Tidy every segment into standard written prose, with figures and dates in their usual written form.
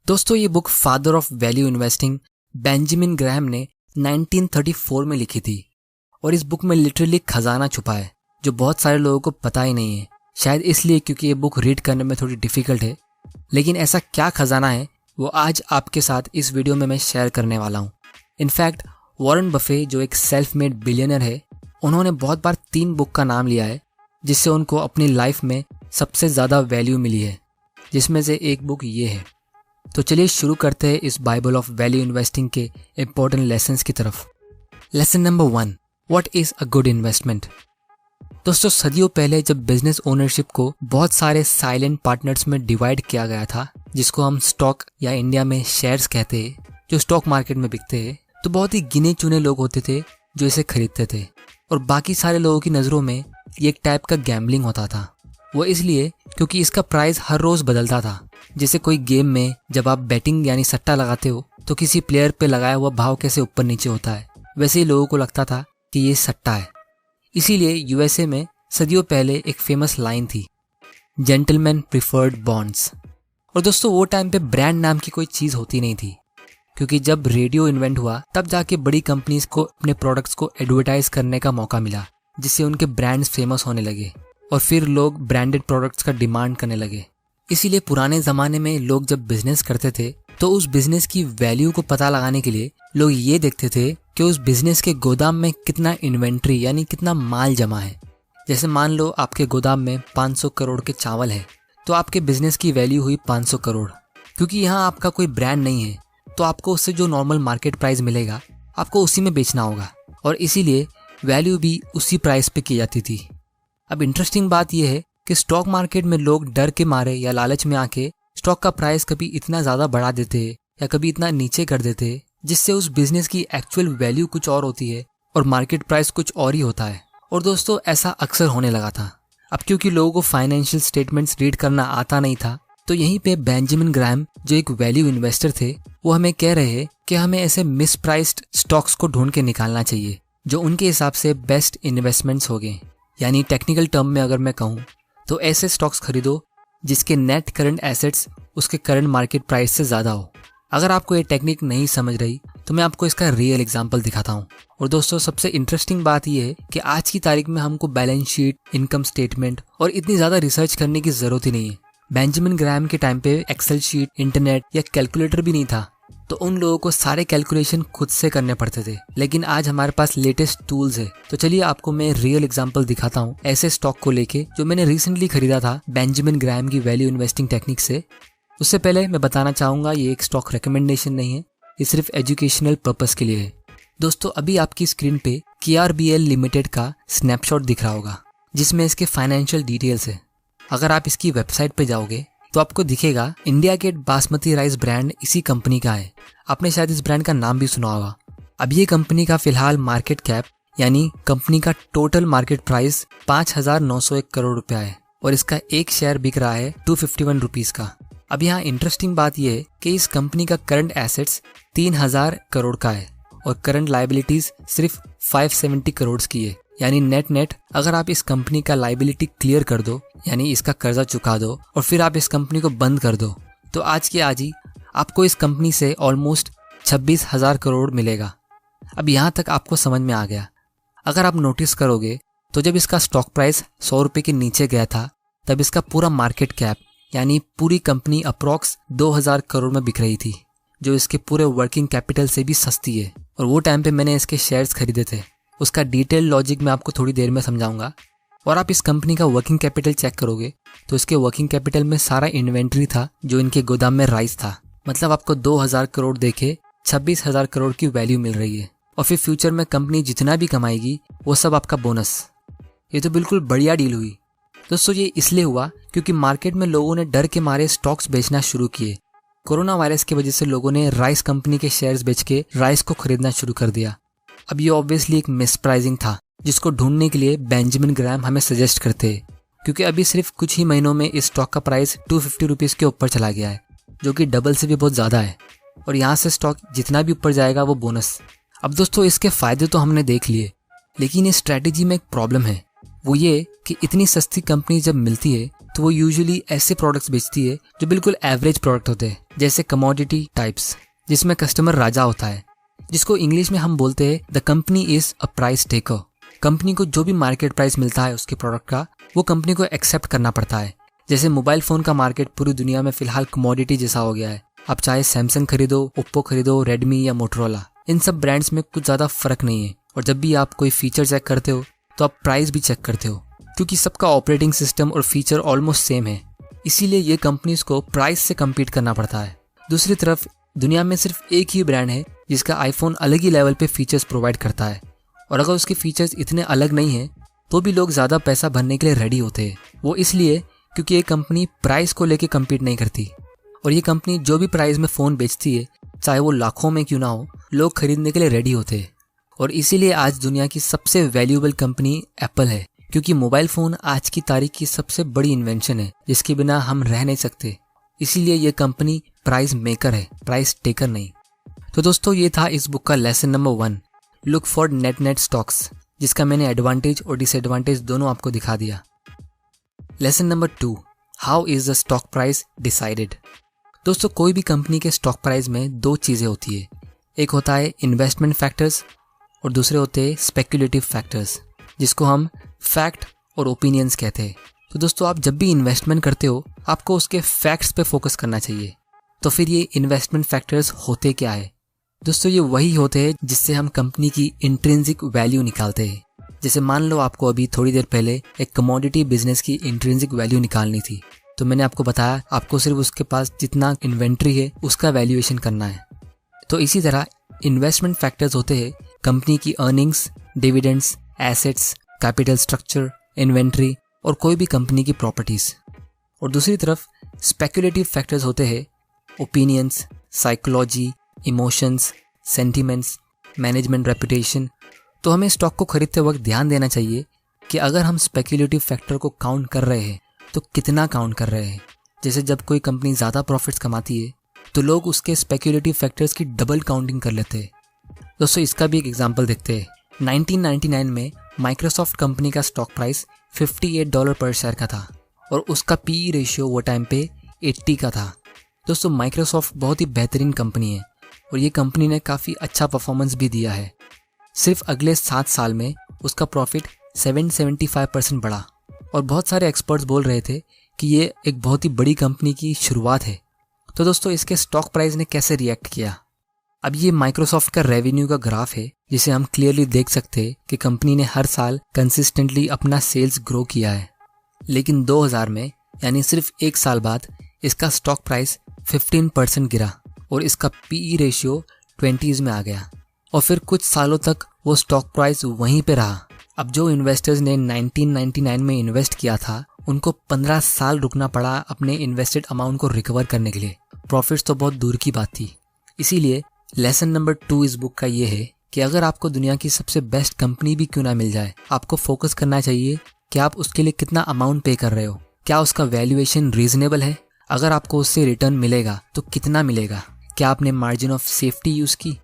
दोस्तों ये book father of value investing Benjamin Graham ने 1934 में लिखी थी और इस बुक में लिटरली खजाना छुपा है जो बहुत सारे लोगों को पता ही नहीं है। शायद इसलिए क्योंकि ये बुक रीड करने में थोड़ी डिफिकल्ट है। लेकिन ऐसा क्या खजाना है वो आज आपके साथ इस वीडियो में मैं शेयर करने वाला हूँ। इनफैक्ट वॉरेन बफे जो एक सेल्फ मेड बिलियनर है, उन्होंने बहुत बार 3 बुक का नाम लिया है जिससे उनको अपनी लाइफ में सबसे ज़्यादा वैल्यू मिली है, जिसमें से एक बुक ये है। तो चलिए शुरू करते हैं इस बाइबल ऑफ वैल्यू इन्वेस्टिंग के इम्पोर्टेंट लेसन्स की तरफ। Lesson number 1, what is a good investment. दोस्तों सदियों पहले जब बिजनेस ओनरशिप को बहुत सारे साइलेंट पार्टनर्स में डिवाइड किया गया था, जिसको हम स्टॉक या इंडिया में शेयर्स कहते हैं, जो स्टॉक मार्केट में बिकते हैं, तो बहुत ही गिने चुने लोग होते थे जो इसे खरीदते थे और बाकी सारे लोगों की नज़रों में ये एक टाइप का गैम्बलिंग होता था। वो इसलिए क्योंकि इसका प्राइस हर रोज़ बदलता था। जैसे कोई गेम में जब आप बैटिंग यानी सट्टा लगाते हो तो किसी प्लेयर पे लगाया हुआ भाव कैसे ऊपर नीचे होता है, वैसे ही लोगों को लगता था कि ये सट्टा है। इसीलिए यूएसए में सदियों पहले एक फेमस लाइन थी, जेंटलमैन प्रिफर्ड बॉन्ड्स। और दोस्तों वो टाइम पे ब्रांड नाम की कोई चीज़ होती नहीं थी, क्योंकि जब रेडियो इन्वेंट हुआ तब जाके बड़ी कंपनीज को अपने प्रोडक्ट्स को एडवर्टाइज करने का मौका मिला, जिससे उनके ब्रांड्स फेमस होने लगे और फिर लोग ब्रांडेड प्रोडक्ट्स का डिमांड करने लगे। इसीलिए पुराने ज़माने में लोग जब बिजनेस करते थे तो उस बिजनेस की वैल्यू को पता लगाने के लिए लोग ये देखते थे कि उस बिजनेस के गोदाम में कितना इन्वेंट्री यानी कितना माल जमा है। जैसे मान लो आपके गोदाम में 500 करोड़ के चावल है, तो आपके बिजनेस की वैल्यू हुई 500 करोड़। क्योंकि यहाँ आपका कोई ब्रांड नहीं है तो आपको उससे जो नॉर्मल मार्केट प्राइस मिलेगा आपको उसी में बेचना होगा और इसीलिए वैल्यू भी उसी प्राइस पे की जाती थी। अब इंटरेस्टिंग बात यह है कि स्टॉक मार्केट में लोग डर के मारे या लालच में आके स्टॉक का प्राइस कभी इतना ज़्यादा बढ़ा देते या कभी इतना नीचे कर देते, जिससे उस बिजनेस की एक्चुअल वैल्यू कुछ और होती है और मार्केट प्राइस कुछ और ही होता है। और दोस्तों ऐसा अक्सर होने लगा था। अब क्योंकि लोगों को फाइनेंशियल स्टेटमेंट्स रीड करना आता नहीं था, तो यहीं पे बेंजामिन ग्रैहम जो एक वैल्यू इन्वेस्टर थे, वो हमें कह रहे हैं कि हमें ऐसे मिसप्राइस्ड स्टॉक्स को ढूंढ के निकालना चाहिए जो उनके हिसाब से बेस्ट इन्वेस्टमेंट्स हो गए। यानी टेक्निकल टर्म में अगर मैं कहूँ तो ऐसे स्टॉक्स खरीदो जिसके नेट करंट एसेट्स उसके करंट मार्केट प्राइस से ज़्यादा हो। अगर आपको ये टेक्निक नहीं समझ रही तो मैं आपको इसका रियल एग्जांपल दिखाता हूँ। और दोस्तों सबसे इंटरेस्टिंग बात यह है कि आज की तारीख में हमको बैलेंस शीट, इनकम स्टेटमेंट और इतनी ज़्यादा रिसर्च करने की ज़रूरत ही नहीं है। बेंजामिन ग्रैहम के टाइम पे एक्सेल शीट, इंटरनेट या कैलकुलेटर भी नहीं था, तो उन लोगों को सारे कैलकुलेशन खुद से करने पड़ते थे। लेकिन आज हमारे पास लेटेस्ट टूल्स है। तो चलिए आपको मैं रियल एग्जांपल दिखाता हूँ ऐसे स्टॉक को लेके जो मैंने रिसेंटली खरीदा था बेंजामिन ग्रैहम की वैल्यू इन्वेस्टिंग टेक्निक से। उससे पहले मैं बताना चाहूँगा ये एक स्टॉक रिकमेंडेशन नहीं है, ये सिर्फ एजुकेशनल पर्पस के लिए है। दोस्तों अभी आपकी स्क्रीन पे KRBL लिमिटेड का स्नैपशॉट दिख रहा होगा जिसमें इसके फाइनेंशियल डिटेल्स है। अगर आप इसकी वेबसाइट पे जाओगे तो आपको दिखेगा India Gate basmati rice brand इसी कंपनी का है। आपने शायद इस ब्रांड का नाम भी सुना होगा। अब ये कंपनी का फिलहाल मार्केट कैप यानी कंपनी का टोटल मार्केट प्राइस 5,901 करोड़ रुपया है और इसका एक शेयर बिक रहा है 251 रुपीज का। अब यहाँ इंटरेस्टिंग बात यह है कि इस कंपनी का करंट एसेट्स 3,000 करोड़ का है और करंट लाइबिलिटीज सिर्फ 570 करोड़ की है। यानी नेट अगर आप इस कंपनी का लाइबिलिटी क्लियर कर दो, यानी इसका कर्जा चुका दो और फिर आप इस कंपनी को बंद कर दो, तो आज के आज ही आपको इस कंपनी से ऑलमोस्ट 26,000 करोड़ मिलेगा। अब यहाँ तक आपको समझ में आ गया। अगर आप नोटिस करोगे तो जब इसका स्टॉक प्राइस 100 रुपये के नीचे गया था तब इसका पूरा मार्केट कैप यानी पूरी कंपनी अप्रॉक्स 2,000 करोड़ में बिक रही थी, जो इसके पूरे वर्किंग कैपिटल से भी सस्ती है। और वो टाइम पे मैंने इसके शेयर्स खरीदे थे। उसका डिटेल लॉजिक मैं आपको थोड़ी देर में समझाऊंगा। और आप इस कंपनी का वर्किंग कैपिटल चेक करोगे तो इसके वर्किंग कैपिटल में सारा इन्वेंट्री था जो इनके गोदाम में राइस था। मतलब आपको 2,000 करोड़ देके 26,000 करोड़ की वैल्यू मिल रही है और फिर फ्यूचर में कंपनी जितना भी कमाएगी वो सब आपका बोनस। ये तो बिल्कुल बढ़िया डील हुई। दोस्तों ये इसलिए हुआ क्योंकि मार्केट में लोगों ने डर के मारे स्टॉक्स बेचना शुरू किए। कोरोना वायरस की वजह से लोगों ने राइस कंपनी के शेयर्स बेच के राइस को खरीदना शुरू कर दिया। अब ये ऑब्वियसली एक मिसप्राइजिंग था जिसको ढूंढने के लिए बेंजामिन ग्रैहम हमें सजेस्ट करते हैं, क्योंकि अभी सिर्फ कुछ ही महीनों में इस स्टॉक का प्राइस 250 रुपीज़ के ऊपर चला गया है, जो कि डबल से भी बहुत ज़्यादा है। और यहाँ से स्टॉक जितना भी ऊपर जाएगा वो बोनस। अब दोस्तों इसके फ़ायदे तो हमने देख लिए, लेकिन इस स्ट्रैटेजी में एक प्रॉब्लम है। वो ये कि इतनी सस्ती कंपनी जब मिलती है तो वो यूजुअली ऐसे प्रोडक्ट्स बेचती है जो बिल्कुल एवरेज प्रोडक्ट होते हैं, जैसे कमोडिटी टाइप्स, जिसमें कस्टमर राजा होता है, जिसको इंग्लिश में हम बोलते हैं the company is a price taker. Company को जो भी मार्केट प्राइस मिलता है उसके प्रोडक्ट का, वो कंपनी को एक्सेप्ट करना पड़ता है। जैसे मोबाइल फ़ोन का मार्केट पूरी दुनिया में फिलहाल कमोडिटी जैसा हो गया है। आप चाहे सैमसंग खरीदो, ओप्पो खरीदो, रेडमी या मोटरोला, इन सब ब्रांड्स में कुछ ज़्यादा फर्क नहीं है। और जब भी आप कोई फीचर चेक करते हो तो आप प्राइस भी चेक करते हो, क्योंकि सबका ऑपरेटिंग सिस्टम और फीचर ऑलमोस्ट सेम है। इसीलिए ये कंपनीज को प्राइस से कम्पीट करना पड़ता है। दूसरी तरफ दुनिया में सिर्फ एक ही ब्रांड है जिसका आईफोन अलग ही लेवल पे फीचर्स प्रोवाइड करता है, और अगर उसके फीचर्स इतने अलग नहीं हैं तो भी लोग ज़्यादा पैसा भरने के लिए रेडी होते हैं। वो इसलिए क्योंकि ये कंपनी प्राइस को लेके कम्पीट नहीं करती, और ये कंपनी जो भी प्राइस में फ़ोन बेचती है, चाहे वो लाखों में क्यों ना हो, लोग खरीदने के लिए रेडी होते हैं। और इसीलिए आज दुनिया की सबसे वैल्यूएबल कंपनी एप्पल है, क्योंकि मोबाइल फ़ोन आज की तारीख की सबसे बड़ी इन्वेंशन है जिसके बिना हम रह नहीं सकते। इसीलिए ये कंपनी प्राइस मेकर है, प्राइस टेकर नहीं। तो दोस्तों, ये था इस बुक का lesson number 1, look for net stocks, जिसका मैंने एडवांटेज और डिसएडवांटेज दोनों आपको दिखा दिया। Lesson number 2, how is the stock price decided. दोस्तों, कोई भी कंपनी के स्टॉक प्राइस में दो चीज़ें होती है, एक होता है इन्वेस्टमेंट फैक्टर्स और दूसरे होते हैं स्पेक्युलेटिव फैक्टर्स, जिसको हम फैक्ट और ओपिनियंस कहते हैं। तो दोस्तों, आप जब भी इन्वेस्टमेंट करते हो आपको उसके फैक्ट्स पे फोकस करना चाहिए। तो फिर ये इन्वेस्टमेंट फैक्टर्स होते क्या है? दोस्तों, ये वही होते हैं जिससे हम कंपनी की इंट्रिंसिक वैल्यू निकालते हैं। जैसे मान लो आपको अभी थोड़ी देर पहले एक कमोडिटी बिजनेस की इंट्रिंसिक वैल्यू निकालनी थी, तो मैंने आपको बताया आपको सिर्फ उसके पास जितना इन्वेंट्री है उसका वैल्यूएशन करना है। तो इसी तरह इन्वेस्टमेंट फैक्टर्स होते हैं कंपनी की earnings, dividends, assets, capital structure, inventory और कोई भी कंपनी की प्रॉपर्टीज। और दूसरी तरफ स्पेक्युलेटिव फैक्टर्स होते हैं opinions, psychology, emotions, sentiments, management reputation. तो हमें स्टॉक को खरीदते वक्त ध्यान देना चाहिए कि अगर हम स्पेक्युलेटिव फैक्टर को काउंट कर रहे हैं तो कितना काउंट कर रहे हैं। जैसे जब कोई कंपनी ज़्यादा प्रॉफिट्स कमाती है तो लोग उसके स्पेक्युलेटिव फैक्टर्स की डबल काउंटिंग कर लेते हैं। दोस्तों, इसका भी एक एग्जांपल देखते हैं। 1999 में माइक्रोसॉफ्ट कंपनी का स्टॉक प्राइस $58 पर शेयर का था और उसका पीई रेशियो वो टाइम पे 80 का था। दोस्तों, माइक्रोसॉफ्ट बहुत ही बेहतरीन कंपनी है और ये कंपनी ने काफ़ी अच्छा परफॉर्मेंस भी दिया है। सिर्फ अगले 7 साल में उसका प्रॉफिट 775% बढ़ा और बहुत सारे एक्सपर्ट्स बोल रहे थे कि ये एक बहुत ही बड़ी कंपनी की शुरुआत है। तो दोस्तों, इसके स्टॉक प्राइस ने कैसे रिएक्ट किया? अब ये माइक्रोसॉफ्ट का रेवेन्यू का ग्राफ है, जिसे हम क्लियरली देख सकते हैं कि कंपनी ने हर साल कंसिस्टेंटली अपना सेल्स ग्रो किया है। लेकिन 2000 में यानी सिर्फ 1 साल बाद इसका स्टॉक प्राइस 15% गिरा और इसका पीई रेशियो 20s में आ गया और फिर कुछ सालों तक वो स्टॉक प्राइस वहीं पे रहा। अब जो इन्वेस्टर्स ने 1999 में इन्वेस्ट किया था उनको 15 साल रुकना पड़ा अपने इन्वेस्टेड अमाउंट को रिकवर करने के लिए। प्रॉफिट्स तो बहुत दूर की बात थी। इसीलिए लेसन नंबर 2 इस बुक का ये है कि अगर आपको दुनिया की सबसे बेस्ट कंपनी भी क्यों ना मिल जाए, आपको फोकस करना चाहिए कि आप उसके लिए कितना अमाउंट पे कर रहे हो, क्या उसका वैल्यूएशन रीजनेबल है, अगर आपको उससे रिटर्न मिलेगा तो कितना मिलेगा, क्या आपने मार्जिन ऑफ सेफ्टी यूज़ की।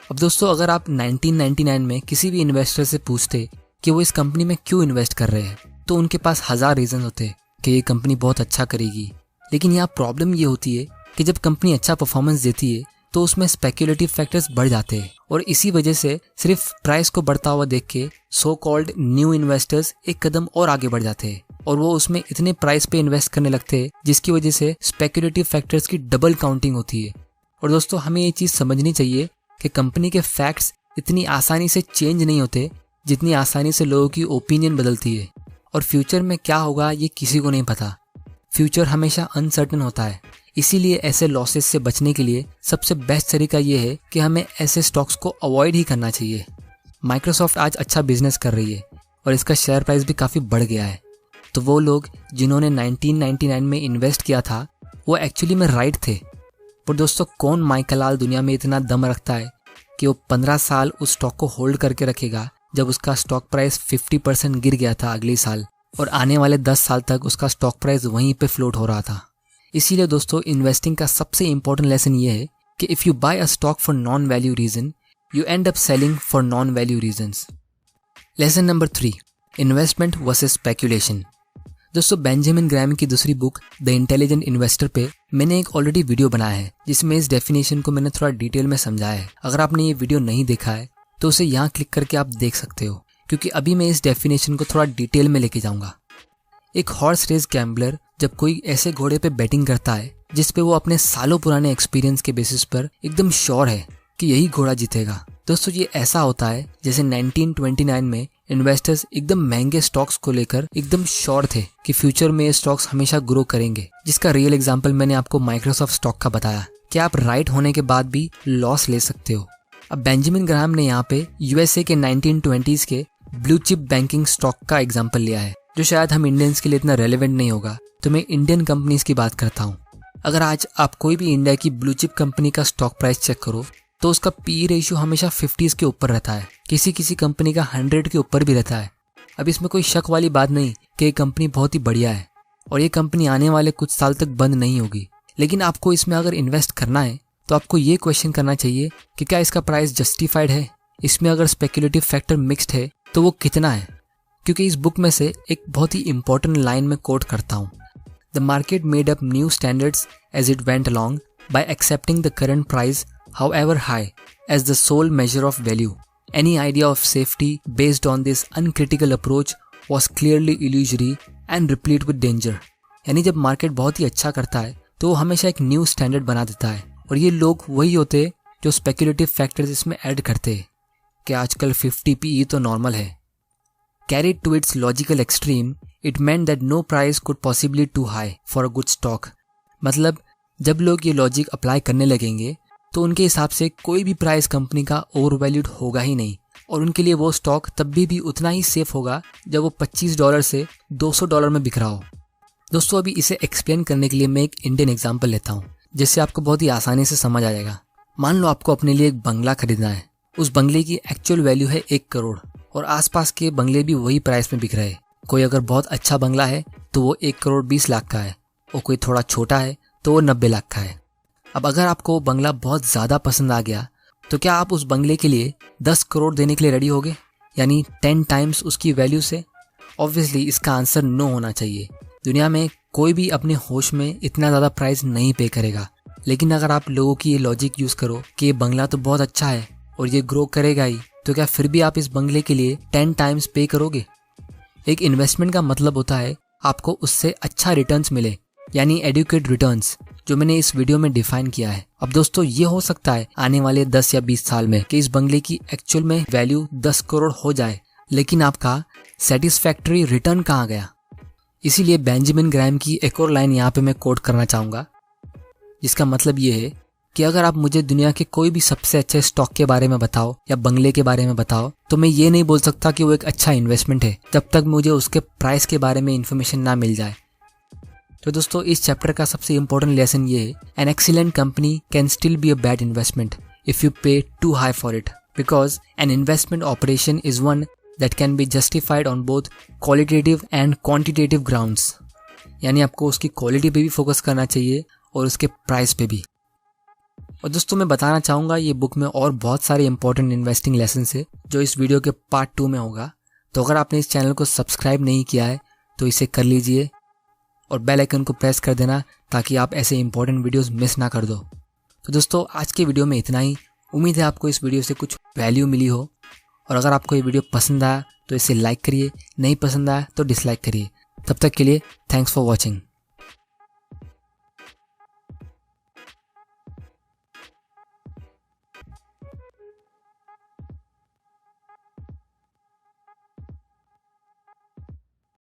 अब दोस्तों, अगर आप 1999 में किसी भी इन्वेस्टर से पूछते कि वो इस कंपनी में क्यों इन्वेस्ट कर रहे हैं तो उनके पास 1000 रीजन होते कि ये कंपनी बहुत अच्छा करेगी। लेकिन यहाँ प्रॉब्लम ये होती है कि जब कंपनी अच्छा परफॉर्मेंस देती है तो उसमें स्पेक्युलेटिव फैक्टर्स बढ़ जाते हैं और इसी वजह से सिर्फ प्राइस को बढ़ता हुआ देख के सो कॉल्ड न्यू इन्वेस्टर्स एक कदम और आगे बढ़ जाते हैं और वो उसमें इतने प्राइस पे इन्वेस्ट करने लगते हैं जिसकी वजह से स्पेक्युलेटिव फैक्टर्स की डबल काउंटिंग होती है। और दोस्तों, हमें ये चीज़ समझनी चाहिए कि कंपनी के फैक्ट्स इतनी आसानी से चेंज नहीं होते जितनी आसानी से लोगों की ओपिनियन बदलती है। और फ्यूचर में क्या होगा ये किसी को नहीं पता। फ्यूचर हमेशा अनसर्टन होता है। इसीलिए ऐसे लॉसेस से बचने के लिए सबसे बेस्ट तरीका ये है कि हमें ऐसे स्टॉक्स को अवॉइड ही करना चाहिए। माइक्रोसॉफ्ट आज अच्छा बिजनेस कर रही है और इसका शेयर प्राइस भी काफ़ी बढ़ गया है। तो वो लोग जिन्होंने 1999 में इन्वेस्ट किया था वो एक्चुअली में राइट थे। पर दोस्तों, कौन माइकलाल दुनिया में इतना दम रखता है कि वो 15 साल उस स्टॉक को होल्ड करके रखेगा जब उसका स्टॉक प्राइस 50% गिर गया था अगले साल और आने वाले 10 साल तक उसका स्टॉक प्राइस वहीं पे फ्लोट हो रहा था। इसीलिए दोस्तों, इन्वेस्टिंग का सबसे इंपॉर्टेंट लेसन ये है कि if you buy a stock for non value reason you end up selling for non value reasons. Lesson number 3, investment versus speculation. दोस्तों बेंजामिन ग्रैम की दूसरी बुक द इंटेलिजेंट इन्वेस्टर पे मैंने एक ऑलरेडी वीडियो बनाया है जिसमें इस डेफिनेशन को मैंने थोड़ा डिटेल में समझाया है। अगर आपने ये वीडियो नहीं देखा है तो उसे यहाँ क्लिक करके आप देख सकते हो, क्योंकि अभी मैं इस डेफिनेशन को थोड़ा डिटेल में लेके जाऊंगा। एक हॉर्स रेस गैम्बलर जब कोई ऐसे घोड़े पे बैटिंग करता है जिस पे वो अपने सालों पुराने एक्सपीरियंस के बेसिस पर एकदम श्योर है कि यही घोड़ा जीतेगा। दोस्तों ये ऐसा होता है जैसे 1929 में इन्वेस्टर्स एकदम महंगे स्टॉक्स को लेकर एकदम श्योर थे कि फ्यूचर में ये स्टॉक्स हमेशा ग्रो करेंगे, जिसका रियल एग्जांपल मैंने आपको माइक्रोसॉफ्ट स्टॉक का बताया कि आप राइट होने के बाद भी लॉस ले सकते हो। अब बेंजामिन ग्राहम ने यहाँ पे यूएसए के 1920s के ब्लू चिप बैंकिंग स्टॉक का एग्जाम्पल लिया है, जो शायद हम इंडियंस के लिए इतना रेलेवेंट नहीं होगा, तो मैं इंडियन कंपनीज की बात करता हूँ। अगर आज आप कोई भी इंडिया की ब्लू चिप कंपनी का स्टॉक प्राइस चेक करो तो उसका पी रेशियो हमेशा 50s के ऊपर रहता है, किसी किसी कंपनी का 100 के ऊपर भी रहता है। अब इसमें कोई शक वाली बात नहीं कि ये कंपनी बहुत ही बढ़िया है और ये कंपनी आने वाले कुछ साल तक बंद नहीं होगी। लेकिन आपको इसमें अगर इन्वेस्ट करना है तो आपको ये क्वेश्चन करना चाहिए कि क्या इसका प्राइस जस्टिफाइड है, इसमें अगर स्पेकुलेटिव फैक्टर मिक्स्ड है तो वो कितना है। क्योंकि इस बुक में से एक बहुत ही इंपॉर्टेंट लाइन में कोट करता हूँ, the market made up new standards as it went along by accepting the current price however high as the sole measure of value. Any idea of safety based on this uncritical approach was clearly illusory and replete with danger. यानी जब market बहुत ही अच्छा करता है तो वो हमेशा एक न्यू स्टैंडर्ड बना देता है, और ये लोग वही होते हैं जो स्पेकुलेटिव फैक्टर्स इसमें ऐड करते हैं कि आजकल 50 PE तो नॉर्मल है। Carried to its logical extreme, it meant that no price could possibly too high for a good stock. मतलब जब लोग ये लॉजिक अप्लाई करने लगेंगे तो उनके हिसाब से कोई भी प्राइस कंपनी का ओवरवैल्यूड होगा ही नहीं, और उनके लिए वो स्टॉक तब भी उतना ही सेफ होगा जब वो $25 से $200 में बिक रहा हो। दोस्तों अभी इसे एक्सप्लेन करने के लिए मैं एक इंडियन एग्जांपल लेता हूँ जिससे आपको बहुत ही आसानी से समझ आ जाएगा। मान लो आपको अपने लिए एक बंगला खरीदना है, उस बंगले की एक्चुअल वैल्यू है 1 करोड़ और आसपास के बंगले भी वही प्राइस में बिक रहे हैं। कोई अगर बहुत अच्छा बंगला है तो वो 1 करोड़ 20 लाख का है, और कोई थोड़ा छोटा है तो वो 90 लाख का है। अब अगर आपको वो बंगला बहुत ज़्यादा पसंद आ गया तो क्या आप उस बंगले के लिए 10 करोड़ देने के लिए रेडी होगे, यानी 10 टाइम्स उसकी वैल्यू से? ऑब्वियसली इसका आंसर नो होना चाहिए। दुनिया में कोई भी अपने होश में इतना ज़्यादा प्राइस नहीं पे करेगा। लेकिन अगर आप लोगों की ये लॉजिक यूज़ करो कि ये बंगला तो बहुत अच्छा है और ये ग्रो करेगा ही, तो क्या फिर भी आप इस बंगले के लिए 10 टाइम्स पे करोगे? एक इन्वेस्टमेंट का मतलब होता है आपको उससे अच्छा रिटर्न्स मिले, यानी एडुकेट रिटर्न्स, जो मैंने इस वीडियो में डिफाइन किया है। अब दोस्तों ये हो सकता है आने वाले 10 या 20 साल में कि इस बंगले की एक्चुअल में वैल्यू 10 करोड़ हो जाए, लेकिन आपका सेटिस्फैक्टरी रिटर्न कहाँ गया? इसीलिए बेंजामिन ग्रैम की एक और लाइन यहाँ पे मैं कोट करना चाहूँगा, जिसका मतलब ये है कि अगर आप मुझे दुनिया के कोई भी सबसे अच्छे स्टॉक के बारे में बताओ या बंगले के बारे में बताओ, तो मैं ये नहीं बोल सकता कि वो एक अच्छा इन्वेस्टमेंट है जब तक मुझे उसके प्राइस के बारे में इन्फॉर्मेशन ना मिल जाए। तो दोस्तों इस चैप्टर का सबसे इम्पोर्टेंट लेसन ये है, an excellent company can still be a bad investment if you pay too high for it, because an investment operation is one that can be justified on both qualitative and quantitative grounds. यानी आपको उसकी quality पे भी focus करना चाहिए और उसके price पे भी। और दोस्तों मैं बताना चाहूँगा ये बुक में और बहुत सारे इंपॉर्टेंट इन्वेस्टिंग लेसन है जो इस वीडियो के पार्ट 2 में होगा। तो अगर आपने इस चैनल को सब्सक्राइब नहीं किया है तो इसे कर लीजिए और बेल आइकन को प्रेस कर देना ताकि आप ऐसे इंपॉर्टेंट वीडियोस मिस ना कर दो। तो दोस्तों आज के वीडियो में इतना ही। उम्मीद है आपको इस वीडियो से कुछ वैल्यू मिली हो, और अगर आपको ये वीडियो पसंद आया तो इसे लाइक करिए, नहीं पसंद आया तो डिसलाइक करिए। तब तक के लिए थैंक्स फॉर वॉचिंग।